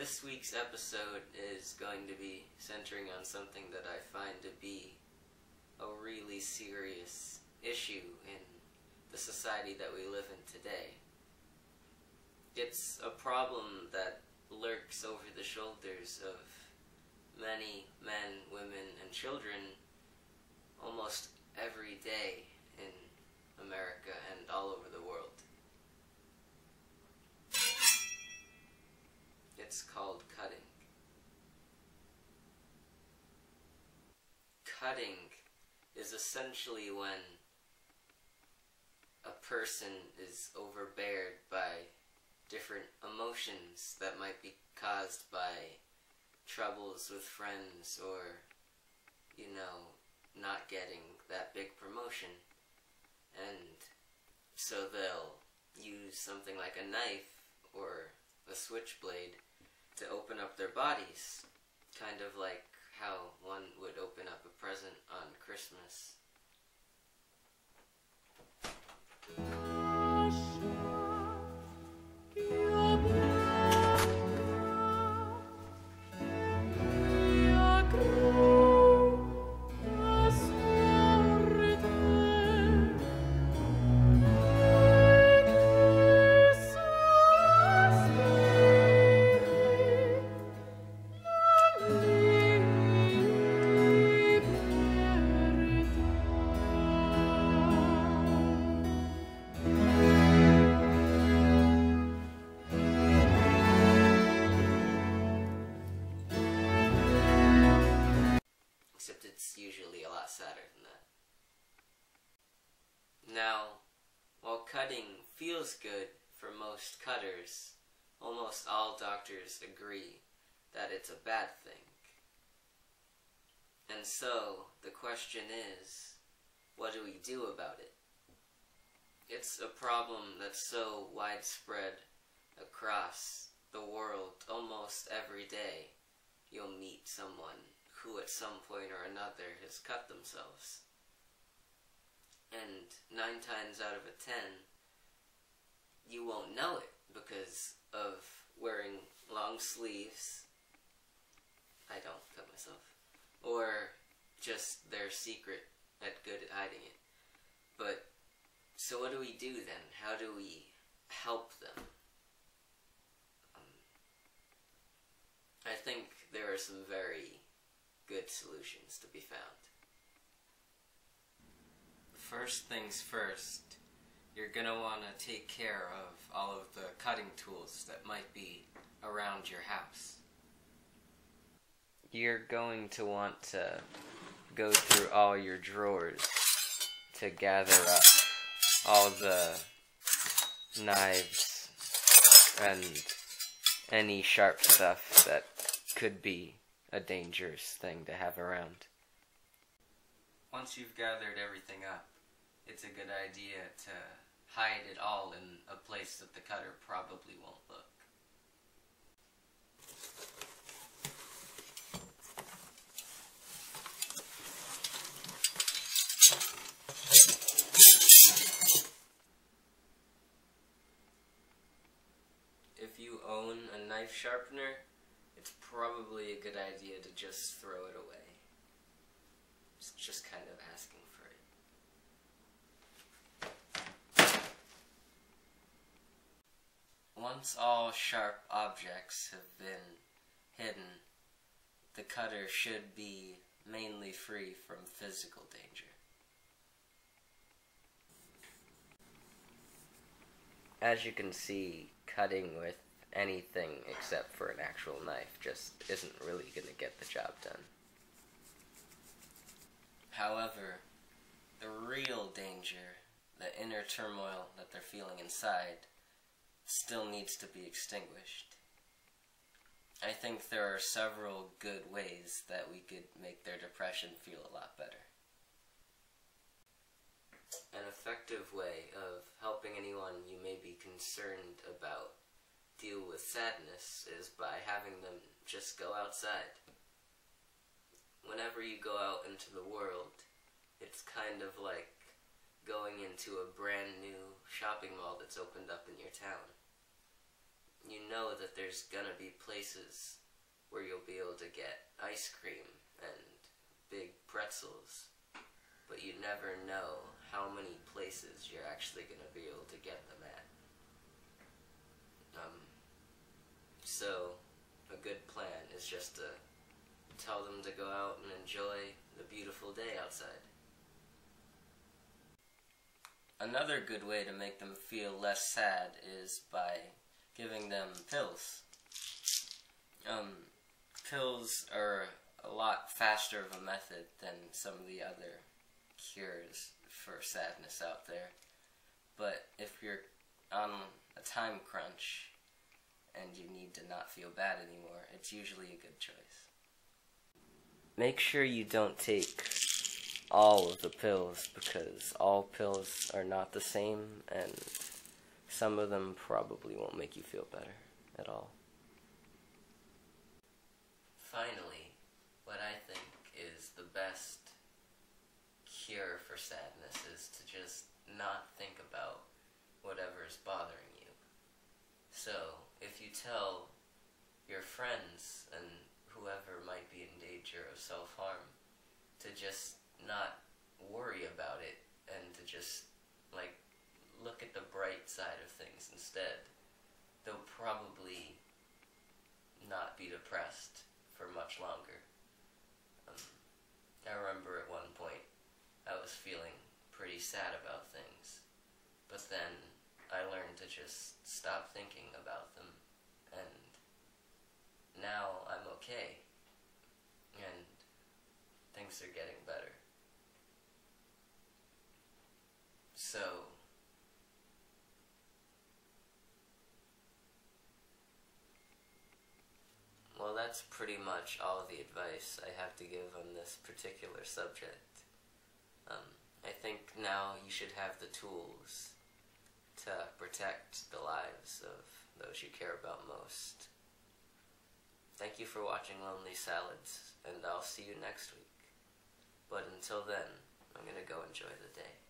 This week's episode is going to be centering on something that I find to be a really serious issue in the society that we live in today. It's a problem that lurks over the shoulders of many men, women, and children almost every day in America and all over the world. It's called cutting. Cutting is essentially when a person is overbeared by different emotions that might be caused by troubles with friends or, not getting that big promotion. And so they'll use something like a knife or a switchblade to open up their bodies, kind of like how one would open up a present on Christmas. Except it's usually a lot sadder than that. Now, while cutting feels good for most cutters, almost all doctors agree that it's a bad thing. And so, the question is, what do we do about it? It's a problem that's so widespread across the world. Almost every day you'll meet someone who at some point or another has cut themselves. And 9 times out of 10, you won't know it because of wearing long sleeves. I don't cut myself. Or just they're secret at good at hiding it. But, so what do we do then? How do we help them? I think there are some very good solutions to be found. First things first, you're gonna want to take care of all of the cutting tools that might be around your house. You're going to want to go through all your drawers to gather up all the knives and any sharp stuff that could be a dangerous thing to have around. Once you've gathered everything up, it's a good idea to hide it all in a place that the cutter probably won't look. If you own a knife sharpener, it's probably a good idea to just throw it away. It's just kind of asking for it. Once all sharp objects have been hidden, the cutter should be mainly free from physical danger. As you can see, cutting with anything except for an actual knife just isn't really going to get the job done. However, the real danger, the inner turmoil that they're feeling inside, still needs to be extinguished. I think there are several good ways that we could make their depression feel a lot better. An effective way of helping anyone you may be concerned about deal with sadness is by having them just go outside. Whenever you go out into the world, it's kind of like going into a brand new shopping mall that's opened up in your town. you know that there's gonna be places where you'll be able to get ice cream and big pretzels, but you never know how many places you're actually gonna be able to get them at. So a good plan is just to tell them to go out and enjoy the beautiful day outside. Another good way to make them feel less sad is by giving them pills. Pills are a lot faster of a method than some of the other cures for sadness out there. But if you're on a time crunch and you need to not feel bad anymore, it's usually a good choice. Make sure you don't take all of the pills, because all pills are not the same, and some of them probably won't make you feel better at all. Finally, what I think is the best cure for sadness is to just not think about whatever's bothering you. So, if you tell your friends and whoever might be in danger of self-harm to just not worry about it and to just, look at the bright side of things instead, they'll probably not be depressed for much longer. I remember at one point I was feeling pretty sad about things, but then I learned to just stop thinking about them, and now I'm okay, and things are getting better. So, well, that's pretty much all the advice I have to give on this particular subject. I think now you should have the tools to protect the lives of those you care about most. Thank you for watching Lonely Salads, and I'll see you next week. But until then, I'm gonna go enjoy the day.